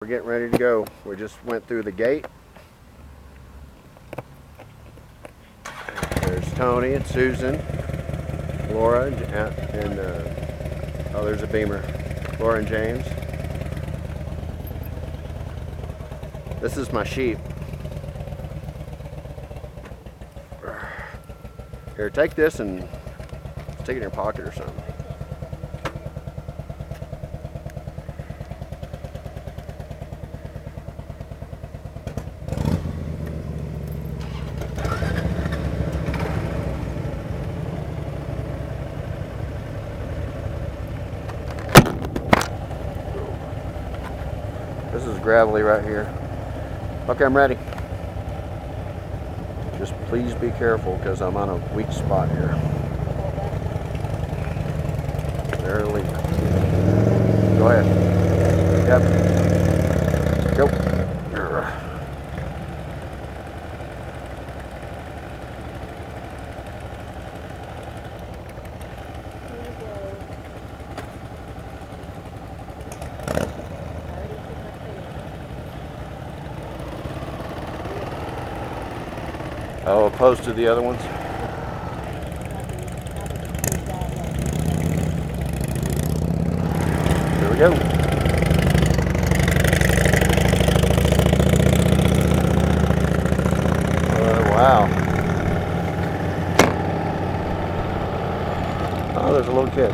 We're getting ready to go. We just went through the gate. There's Tony and Susan, Laura, and oh, there's a Beamer. Laura and James. This is my sheep. Here, take this and stick it in your pocket or something. This is gravelly right here. Okay, I'm ready. Just please be careful because I'm on a weak spot here. There, leave. Go ahead. Yep. Go. Oh, opposed to the other ones? Here we go. Wow. Oh, there's a little kid.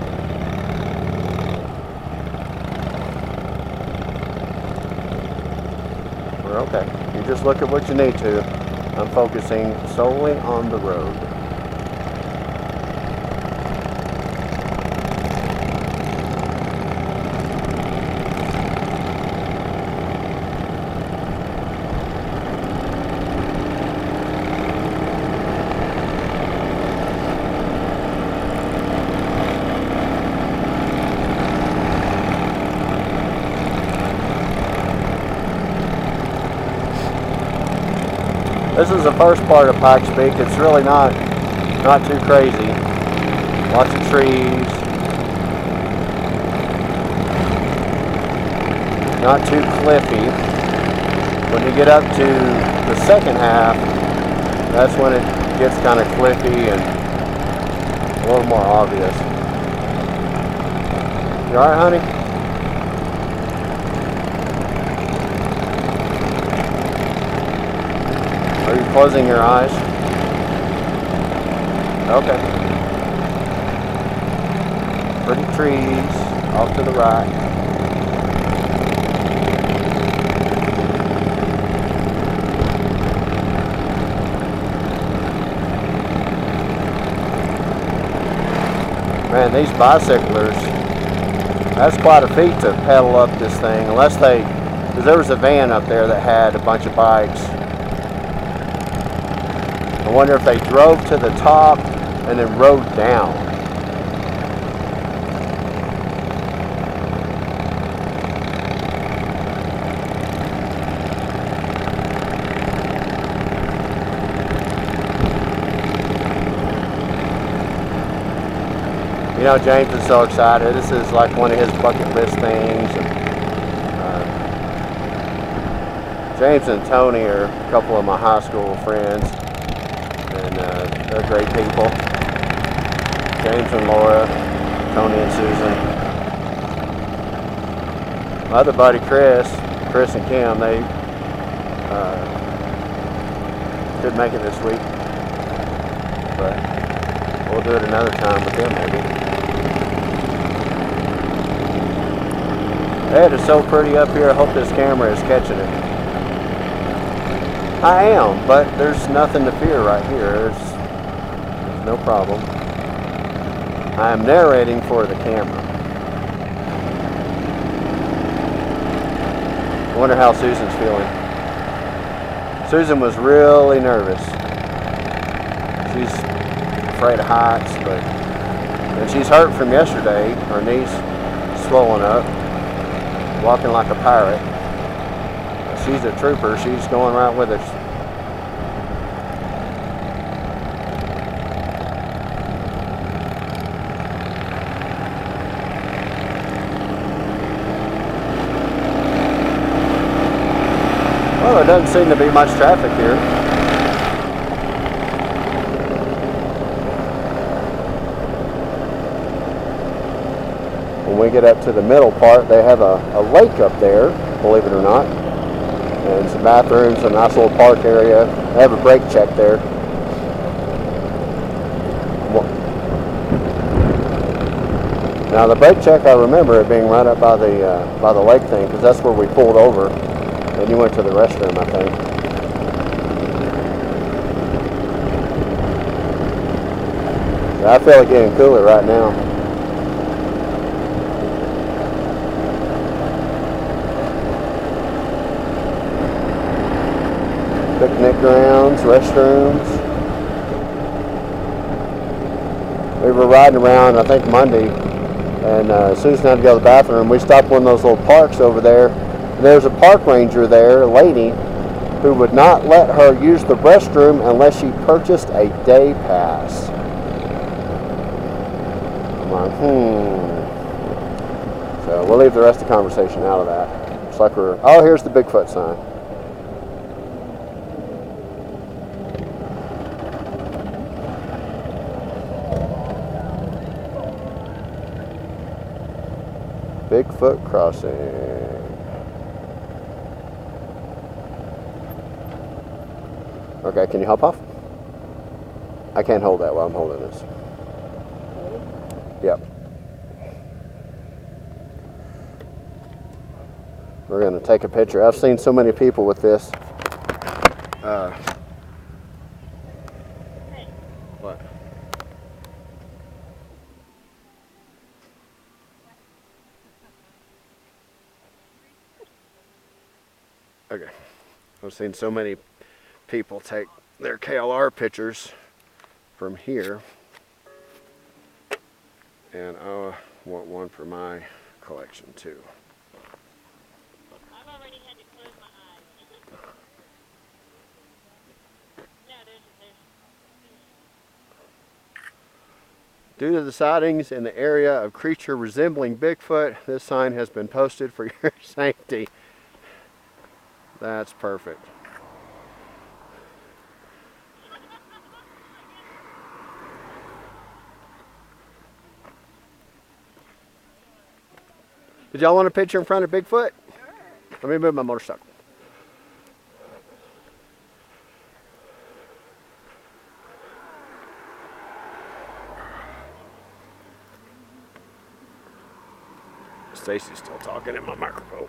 We're okay. You just look at what you need to. I'm focusing solely on the road. This is the first part of Pikes Peak. It's really not too crazy. Lots of trees. Not too cliffy. When you get up to the second half, that's when it gets kind of cliffy and a little more obvious. You alright, honey? Are you closing your eyes? Okay. Pretty trees off to the right. Man, these bicyclers, that's quite a feat to pedal up this thing, unless because there was a van up there that had a bunch of bikes. I wonder if they drove to the top and then rode down. You know, James is so excited. This is like one of his bucket list things. James and Tony are a couple of my high school friends. And they're great people. James and Laura, Tony and Susan. My other buddy Chris and Kim, they couldn't make it this week. But we'll do it another time with them maybe. Hey, it's so pretty up here. I hope this camera is catching it. I am, but there's nothing to fear right here. There's no problem. I am narrating for the camera. I wonder how Susan's feeling. Susan was really nervous. She's afraid of heights, and she's hurt from yesterday. Her knee's swollen up, walking like a pirate. She's a trooper. She's going right with us. Well, there doesn't seem to be much traffic here. When we get up to the middle part, they have a lake up there, believe it or not. And some bathrooms, a nice little park area. They have a brake check there. Now the brake check, I remember it being right up by the lake thing, because that's where we pulled over. And you went to the restroom, I think. I feel it getting cooler right now. Picnic grounds, restrooms. We were riding around, I think Monday, and Susan had to go to the bathroom. We stopped one of those little parks over there. There's a park ranger there, a lady, who would not let her use the restroom unless she purchased a day pass. I'm like, So we'll leave the rest of the conversation out of that. Looks like we're, oh, here's the Bigfoot sign. Bigfoot crossing. Okay, can you hop off? I can't hold that while I'm holding this. Yep. We're going to take a picture. I've seen so many people with this. What? Okay. I've seen so many people take their KLR pictures from here, and I want one for my collection too. I've already had to close my eyes. No, there's Due to the sightings in the area of creature resembling Bigfoot, this sign has been posted for your safety. That's perfect. Did y'all want a picture in front of Bigfoot? Sure. Let me move my motorcycle. Stacy's still talking in my microphone.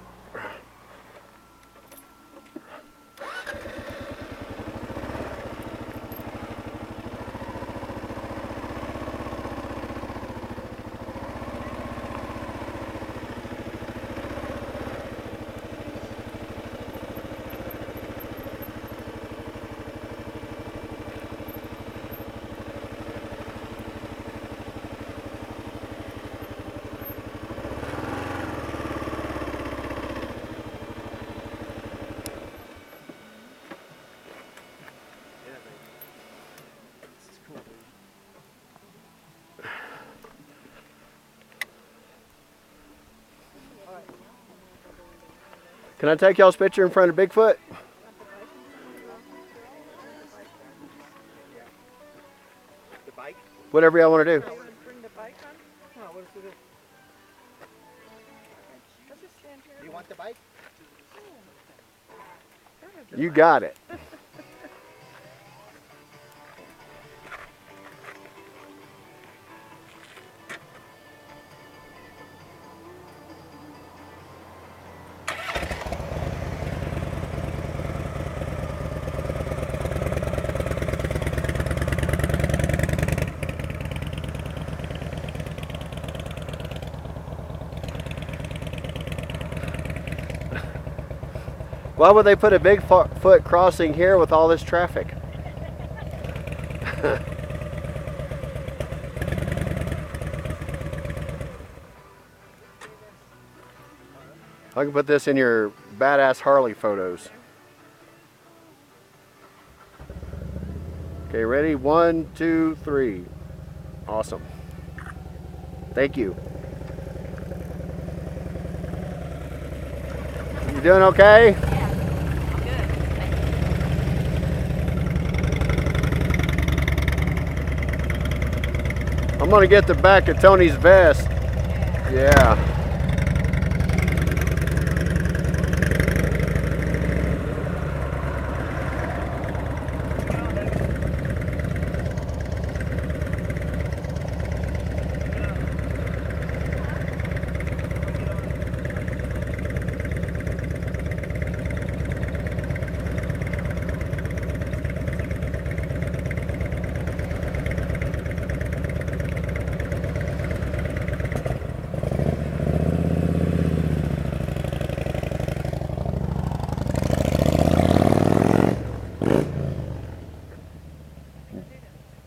Can I take y'all's picture in front of Bigfoot? The bike? Whatever y'all want to do. bring the bike on? Oh, what is it? Do you want the bike? You got it. Why would they put a Bigfoot crossing here with all this traffic? I can put this in your badass Harley photos. Okay, ready? 1, 2, 3. Awesome. Thank you. You doing okay? Yeah, I'm good. I'm gonna get the back of Tony's vest. Yeah.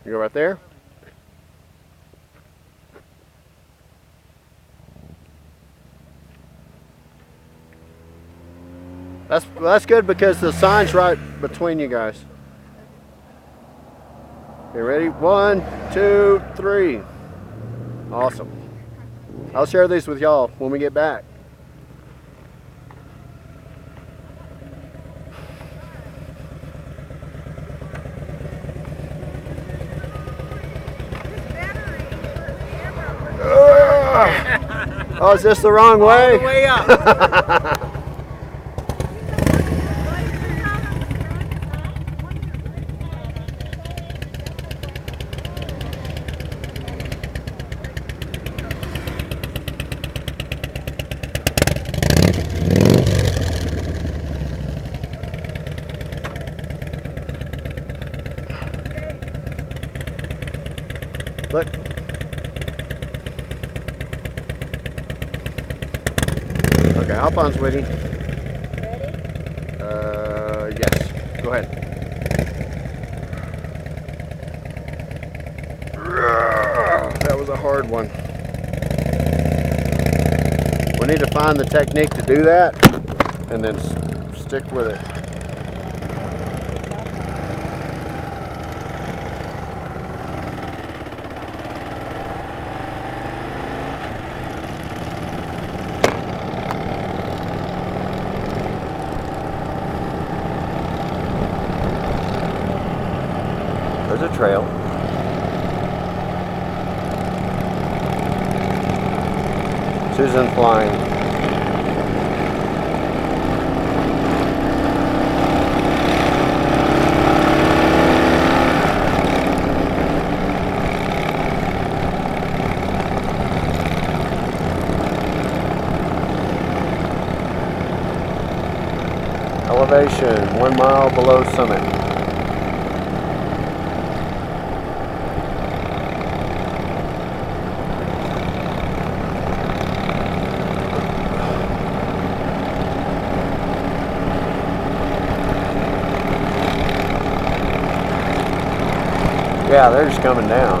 You go right there. That's good because the sign's right between you guys. You ready? 1, 2, 3. Awesome. I'll share these with y'all when we get back. Oh, is this the wrong way? All the way up. Look. Okay, hop on, sweetie. Ready? Yes. Go ahead. That was a hard one. We need to find the technique to do that and then stick with it. There's a trail. Susan flying. Elevation 1 mile below summit. Yeah, they're just coming down.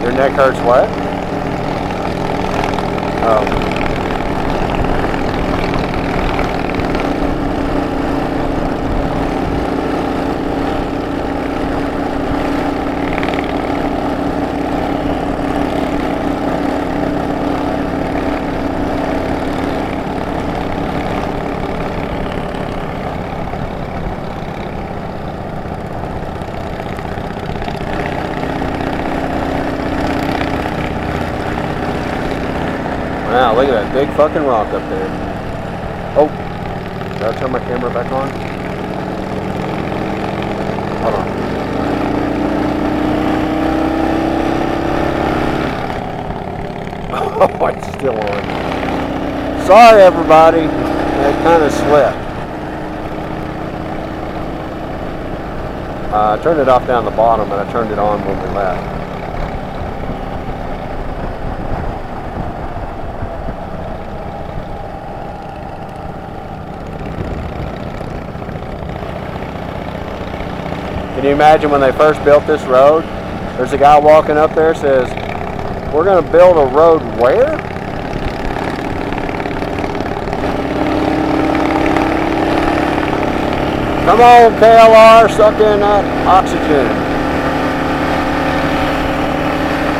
Your neck hurts what? Oh. Wow, look at that big fucking rock up there. Oh, did I turn my camera back on? Hold on. Oh, it's still on. Sorry, everybody. It kind of slipped. I turned it off down the bottom, and I turned it on when we left. Can you imagine when they first built this road? There's a guy walking up there says, "We're going to build a road where?" Come on, KLR, suck in that oxygen.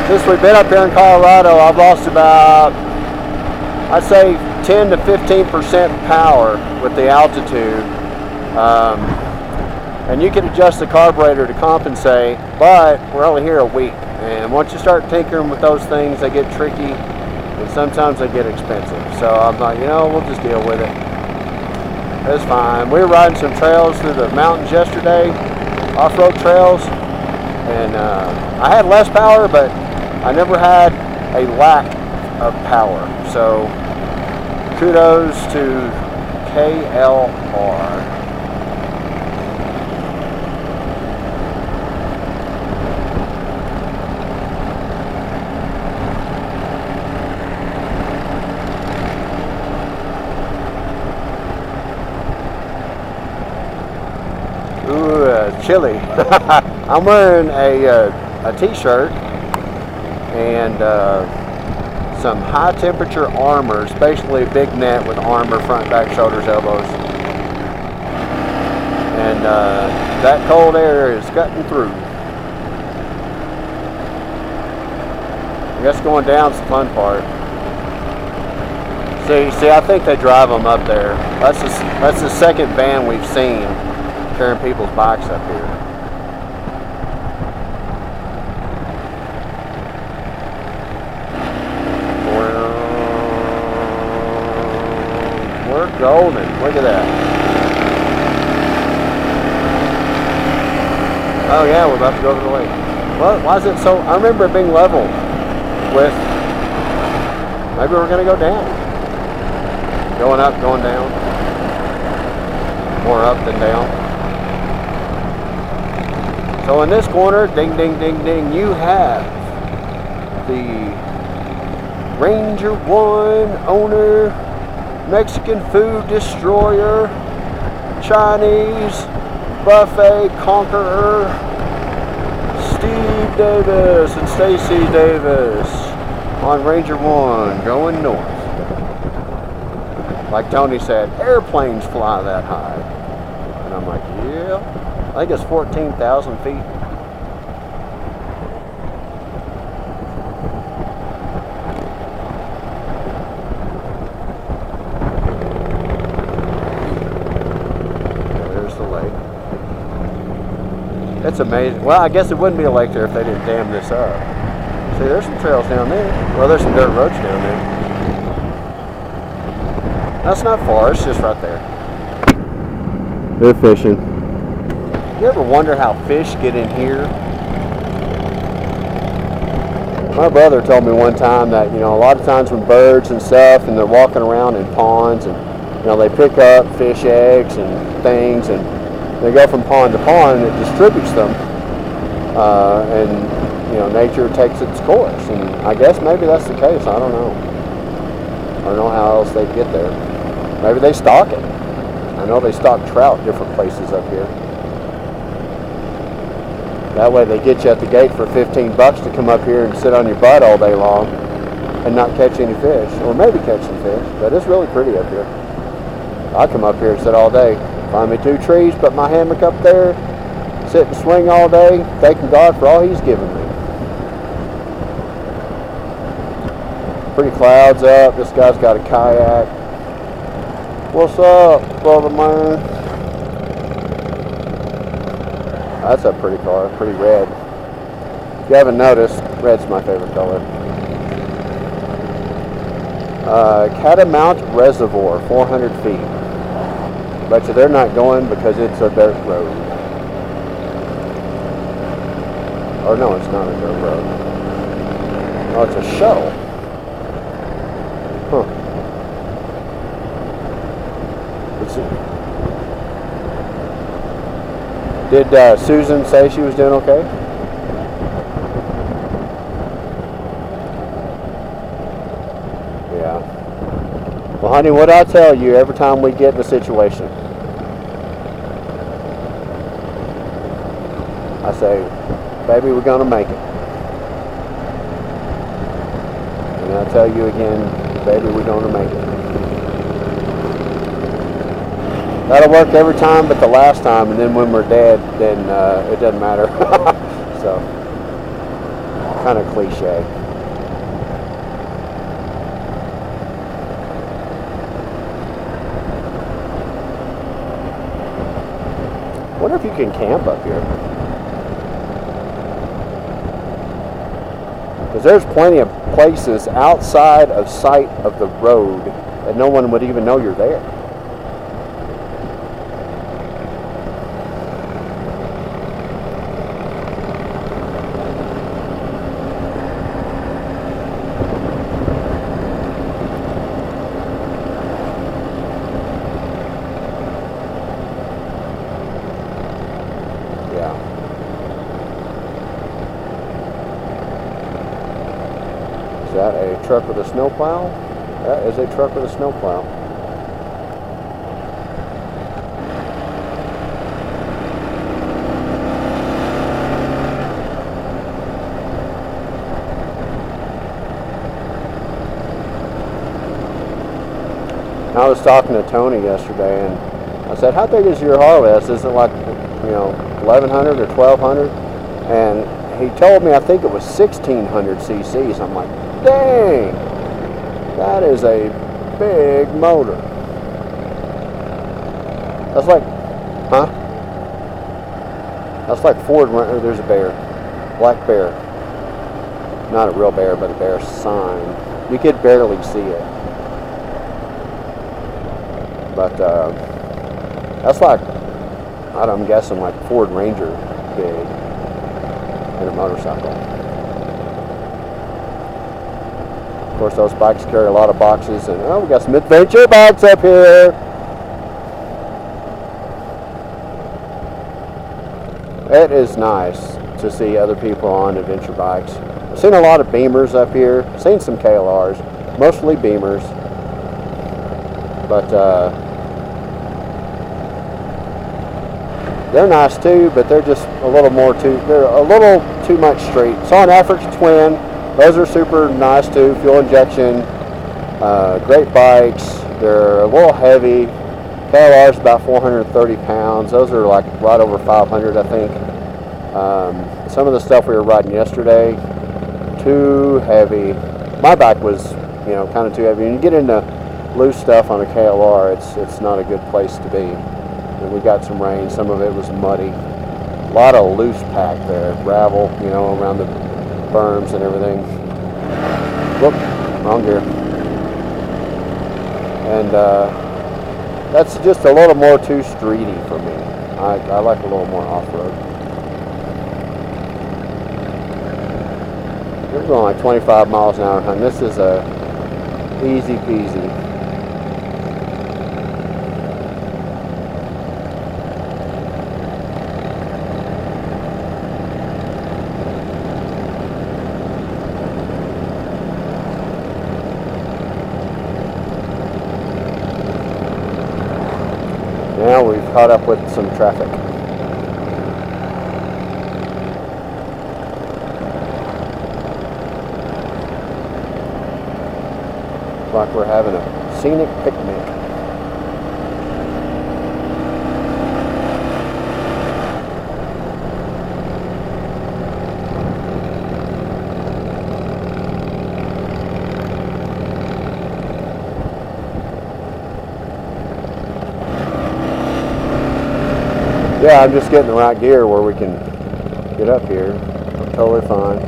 Since we've been up here in Colorado, I've lost about, I'd say 10 to 15% power with the altitude. And you can adjust the carburetor to compensate, but we're only here a week. And once you start tinkering with those things, they get tricky, and sometimes they get expensive. So I'm like, you know, we'll just deal with it. It's fine. We were riding some trails through the mountains yesterday, off-road trails, and I had less power, but I never had a lack of power. So kudos to KLR. Chilly. I'm wearing a t-shirt and some high temperature armor, basically a big net with armor, front, back, shoulders, elbows. And that cold air is cutting through. I guess going down's the fun part. See, I think they drive them up there. That's the second van we've seen carrying people's bikes up here. We're golden. Look at that. Oh yeah, we're about to go over the lake. Well, why is it so? I remember it being level with. Maybe we're going to go down. Going up, going down. More up than down. So in this corner, ding, ding, ding, ding, you have the Ranger 1 owner, Mexican food destroyer, Chinese buffet conqueror, Steve Davis and Stacy Davis on Ranger 1 going north. Like Tony said, airplanes fly that high. And I'm like, yeah. I think it's 14,000 feet. There's the lake. It's amazing. Well, I guess it wouldn't be a lake there if they didn't dam this up. See, there's some trails down there. Well, there's some dirt roads down there. That's not far, it's just right there. They're fishing. You ever wonder how fish get in here? My brother told me one time that, you know, a lot of times when birds and stuff, and they're walking around in ponds, and, you know, they pick up fish eggs and things, and they go from pond to pond, and it distributes them. And, you know, nature takes its course. And I guess maybe that's the case. I don't know. I don't know how else they get there. Maybe they stock it. I know they stock trout different places up here. That way they get you at the gate for 15 bucks to come up here and sit on your butt all day long and not catch any fish, or maybe catch some fish, but it's really pretty up here. I come up here and sit all day, find me 2 trees, put my hammock up there, sit and swing all day, thanking God for all He's given me. Pretty clouds up, this guy's got a kayak. What's up, brother man? That's a pretty car, pretty red. If you haven't noticed, red's my favorite color. Catamount Reservoir, 400 feet. Bet you they're not going because it's a dirt road. Or no, it's not a dirt road. Oh, it's a shuttle. Huh. Let's see. Did Susan say she was doing okay? Yeah. Well, honey, what I tell you every time we get in a situation, I say, baby, we're going to make it. And I tell you again, baby, we're going to make it. That'll work every time but the last time, and then when we're dead, then it doesn't matter. So, kind of cliche. wonder if you can camp up here. Because there's plenty of places outside of sight of the road that no one would even know you're there. Is that a truck with a snowplow? That is a truck with a snowplow. I was talking to Tony yesterday, and I said, "How big is your Harley?" I said, "Is it like, 1,100 or 1,200?" And he told me, I think it was 1,600 cc's. I'm like, dang, that is a big motor. That's like, huh? That's like Ford. There's a bear, black bear. Not a real bear, but a bear sign. You could barely see it. But that's like, I'm guessing like Ford Ranger big in a motorcycle. Of course, those bikes carry a lot of boxes, and we got some adventure bikes up here. It is nice to see other people on adventure bikes. I've seen a lot of Beamers up here, seen some KLRs, mostly Beamers, but they're nice too, but they're just a little too much street. Saw an Africa Twin. Those are super nice too, fuel injection, great bikes. They're a little heavy. KLR's about 430 pounds. Those are like right over 500, I think. Some of the stuff we were riding yesterday, too heavy. My bike was, kind of too heavy. When you get into loose stuff on a KLR, it's not a good place to be. And we got some rain. Some of it was muddy. A lot of loose pack there, gravel, around the berms and everything. Whoop, wrong gear. And that's just a little more too streety for me. I like a little more off-road. We're going like 25 miles an hour, and this is a easy peasy. Now we've caught up with some traffic. Looks like we're having a scenic picnic. Yeah, I'm just getting the right gear where we can get up here. I'm totally fine.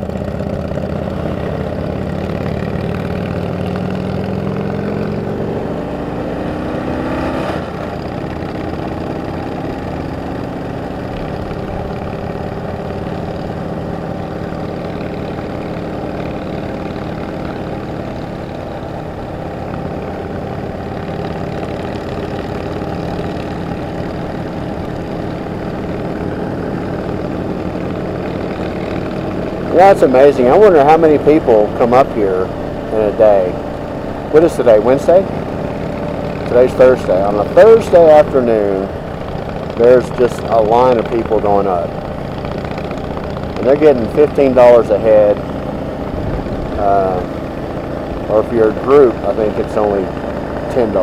Yeah, it's amazing. I wonder how many people come up here in a day. What is today, Wednesday? Today's Thursday. On a Thursday afternoon, there's just a line of people going up. And they're getting $15 a head. Or if you're a group, I think it's only $10.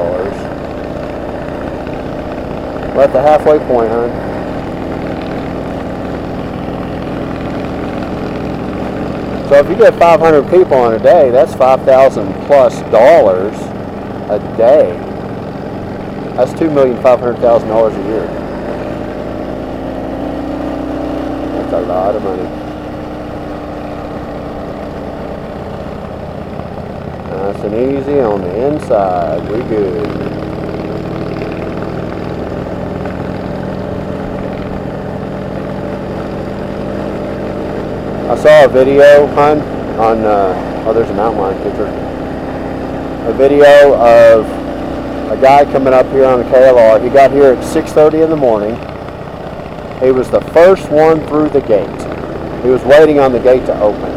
We're at the halfway point, hon. So if you get 500 people in a day, that's $5,000 plus a day. That's $2,500,000 a year. a lot of money. Nice and easy on the inside. We good. I saw a video, hon, on, oh, there's a mountain lion picture. A video of a guy coming up here on a KLR. He got here at 6:30 in the morning. He was the first one through the gate. He was waiting on the gate to open.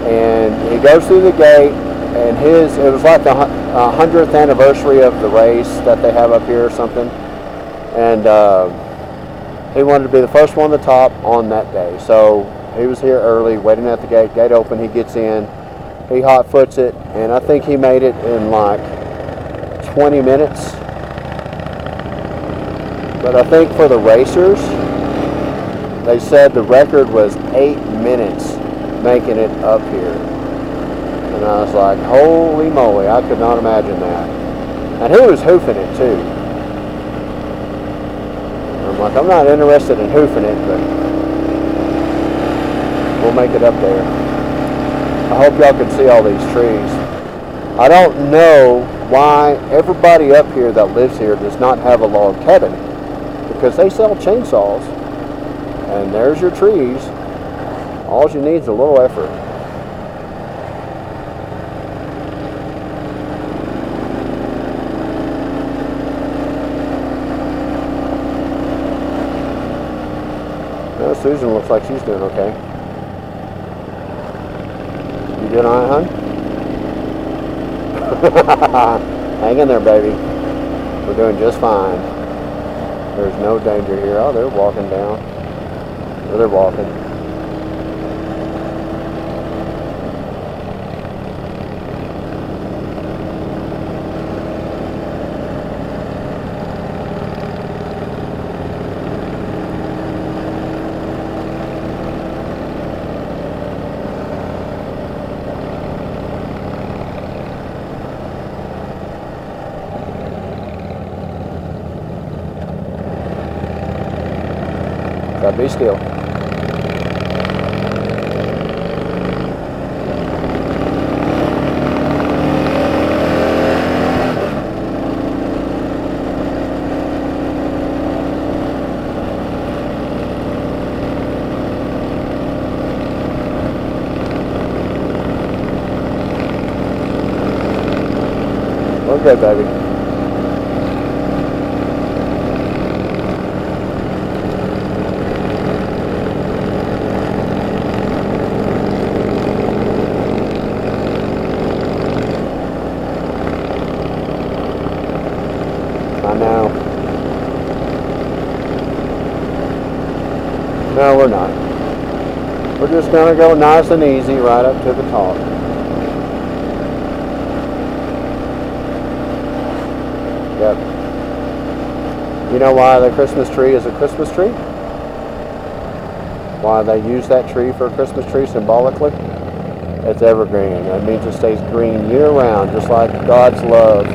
And he goes through the gate, and it was like the 100th anniversary of the race that they have up here or something. And he wanted to be the first one to the top on that day. So he was here early, waiting at the gate. Gate open, he gets in. He hot foots it, and I think he made it in like 20 minutes. But I think for the racers, they said the record was 8 minutes making it up here. And I was like, holy moly, I could not imagine that. And he was hoofing it too. I'm like, I'm not interested in hoofing it, but we'll make it up there. I hope y'all can see all these trees. I don't know why everybody up here that lives here does not have a log cabin, because they sell chainsaws, and there's your trees. All you need is a little effort. Well, Susan looks like she's doing okay. You doing all right, hon? Hang in there, baby. We're doing just fine. There's no danger here. Oh, they're walking down. Or they're walking. Gotta be still. We're good, baby. I know. No, we're not. We're just going to go nice and easy right up to the top. Yep. You know why the Christmas tree is a Christmas tree? Why they use that tree for a Christmas tree symbolically? It's evergreen. That means it stays green year round, just like God's love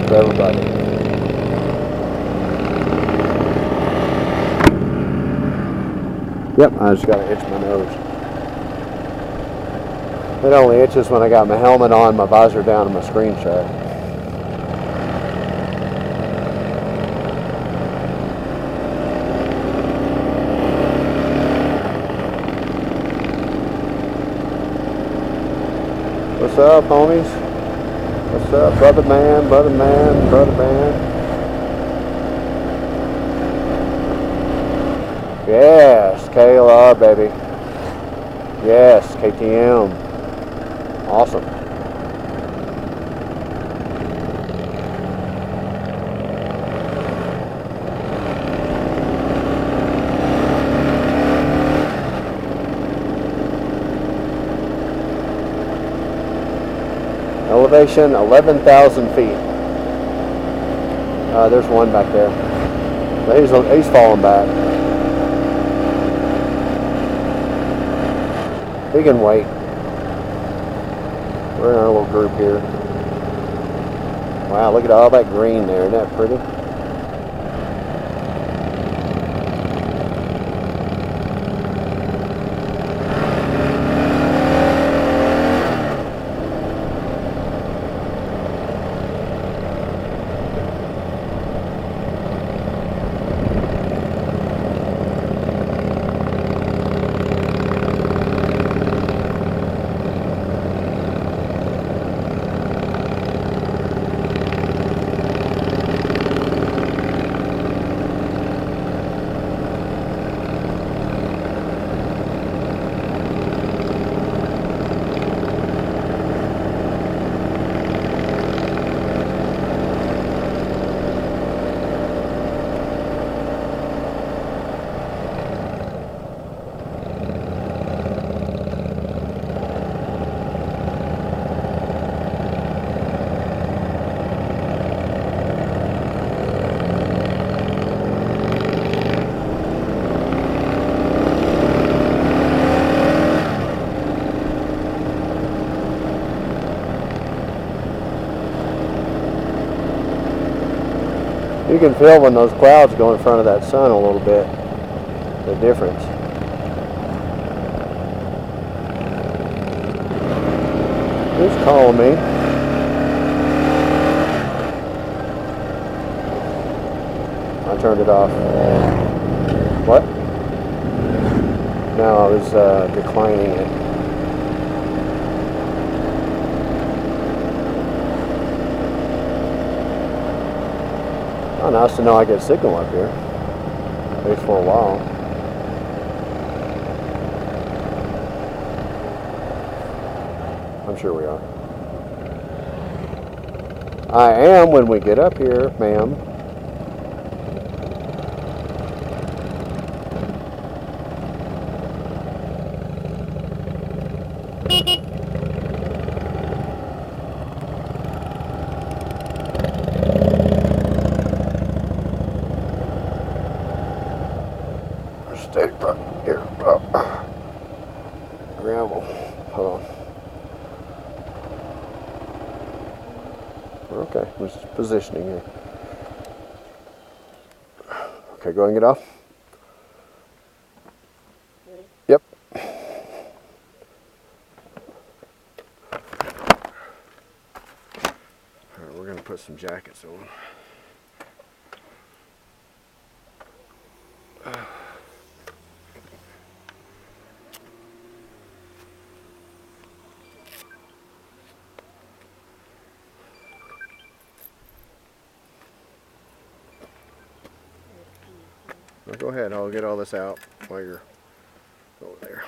for everybody. Yep, I just got to itch my nose. It only itches when I got my helmet on, my visor down, and my screen shut. What's up, homies? What's up, brother man, brother man, brother man? Yes, KLR, baby. Yes, KTM. Awesome. Elevation 11,000 feet. There's one back there. But he's falling back. He can wait. We're in our little group here. Wow, look at all that green there. Isn't that pretty? You can feel when those clouds go in front of that sun a little bit, the difference. Who's calling me? I turned it off. What? No, I was declining it. Oh, nice to know I get signal up here. At least for a while. I'm sure we are. I am when we get up here, ma'am. Stay right here. Oh. Gravel. Hold on. Okay, we're just positioning here. Okay, go ahead and get off. Yep. Alright, we're gonna put some jackets on. Well, go ahead, I'll get all this out while you're over there.